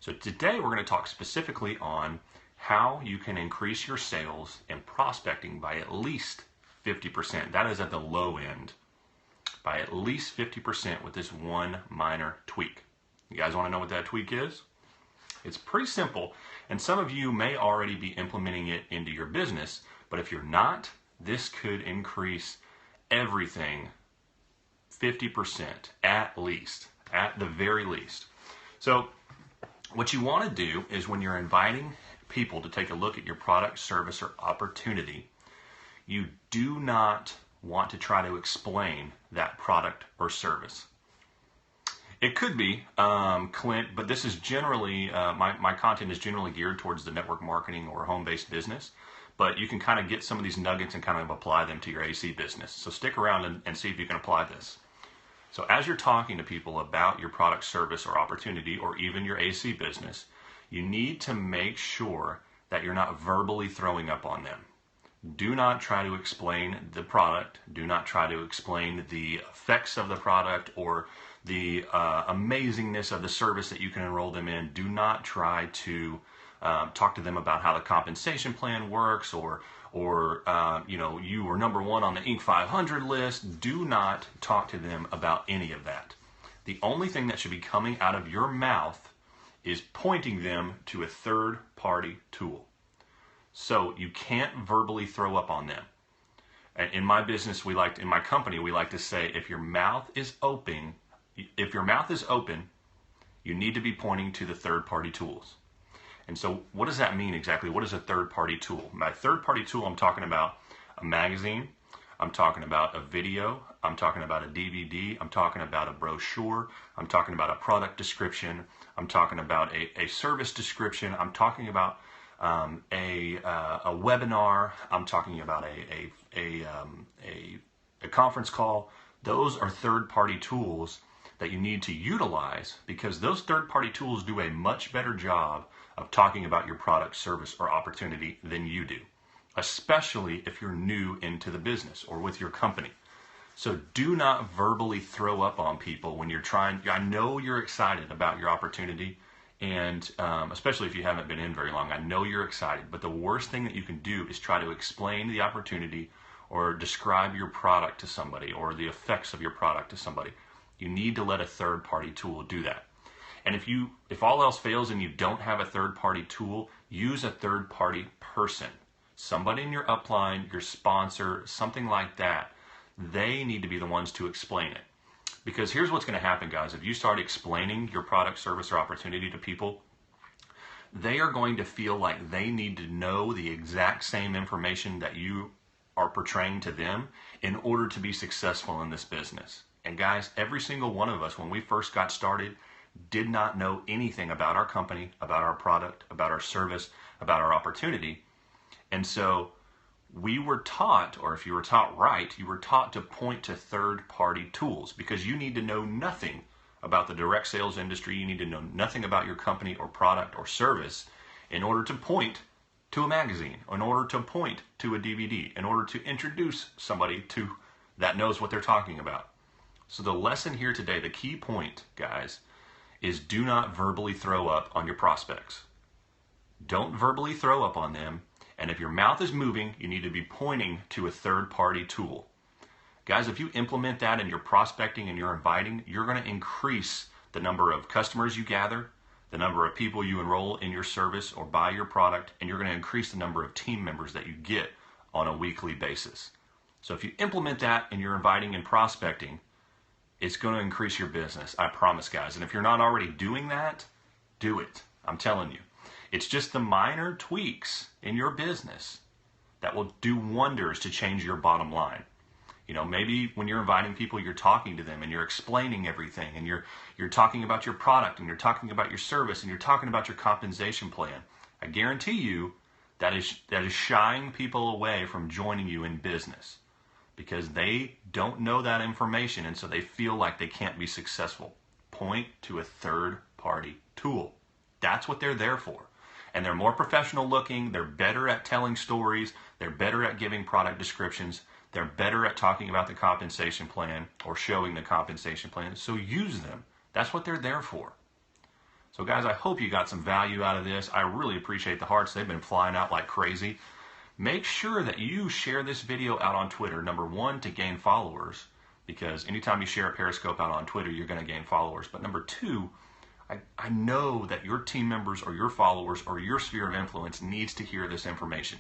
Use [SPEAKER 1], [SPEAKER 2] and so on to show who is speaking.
[SPEAKER 1] So today we're going to talk specifically on how you can increase your sales and prospecting by at least 50%. That is at the low end. By at least 50% with this one minor tweak. You guys want to know what that tweak is? It's pretty simple, and some of you may already be implementing it into your business, but if you're not, this could increase everything 50% at least, at the very least. So what you want to do is when you're inviting people to take a look at your product, service, or opportunity, you do not want to try to explain that product or service. It could be, Clint, but this is generally, my content is generally geared towards the network marketing or home-based business, but you can kind of get some of these nuggets and kind of apply them to your AC business. So stick around and see if you can apply this. So as you're talking to people about your product, service, or opportunity, or even your AC business, you need to make sure that you're not verbally throwing up on them. Do not try to explain the product. Do not try to explain the effects of the product or the amazingness of the service that you can enroll them in. Do not try to talk to them about how the compensation plan works or you were number one on the Inc. 500 list. Do not talk to them about any of that. The only thing that should be coming out of your mouth is pointing them to a third-party tool. So you can't verbally throw up on them. In my business, in my company, we like to say, if your mouth is open, you need to be pointing to the third-party tools. And so what does that mean exactly? What is a third-party tool? My third-party tool, I'm talking about a magazine, I'm talking about a video, I'm talking about a DVD, I'm talking about a brochure, I'm talking about a product description, I'm talking about a service description, I'm talking about a webinar, I'm talking about a conference call. Those are third-party tools that you need to utilize because those third-party tools do a much better job of talking about your product, service, or opportunity than you do, especially if you're new into the business or with your company. So do not verbally throw up on people when you're trying. I know you're excited about your opportunity, and especially if you haven't been in very long, I know you're excited, but the worst thing that you can do is try to explain the opportunity or describe your product to somebody or the effects of your product to somebody. You need to let a third-party tool do that. And if all else fails and you don't have a third-party tool, use a third-party person. Somebody in your upline, your sponsor, something like that. They need to be the ones to explain it. Because here's what's going to happen, guys. If you start explaining your product, service, or opportunity to people, they are going to feel like they need to know the exact same information that you are portraying to them in order to be successful in this business. And guys, every single one of us, when we first got started, did not know anything about our company, about our product, about our service, about our opportunity. And so we were taught, or if you were taught right, you were taught to point to third-party tools because you need to know nothing about the direct sales industry. You need to know nothing about your company or product or service in order to point to a magazine, in order to point to a DVD, in order to introduce somebody to that knows what they're talking about. So the lesson here today, the key point, guys, is do not verbally throw up on your prospects. Don't verbally throw up on them. And if your mouth is moving, you need to be pointing to a third-party tool. Guys, if you implement that in your prospecting and your inviting, you're going to increase the number of customers you gather, the number of people you enroll in your service or buy your product, and you're going to increase the number of team members that you get on a weekly basis. So if you implement that in your inviting and prospecting, it's going to increase your business. I promise, guys. And if you're not already doing that, do it. I'm telling you. It's just the minor tweaks in your business that will do wonders to change your bottom line. You know, maybe when you're inviting people, you're talking to them and you're explaining everything and you're talking about your product and you're talking about your service and you're talking about your compensation plan. I guarantee you that is shying people away from joining you in business because they don't know that information and so they feel like they can't be successful. Point to a third-party tool. That's what they're there for. And they're more professional looking, they're better at telling stories, they're better at giving product descriptions, they're better at talking about the compensation plan or showing the compensation plan, so use them. That's what they're there for. So guys, I hope you got some value out of this. I really appreciate the hearts. They've been flying out like crazy. Make sure that you share this video out on Twitter, number one, to gain followers, because anytime you share a Periscope out on Twitter, you're going to gain followers. But number two, I know that your team members or your followers or your sphere of influence needs to hear this information.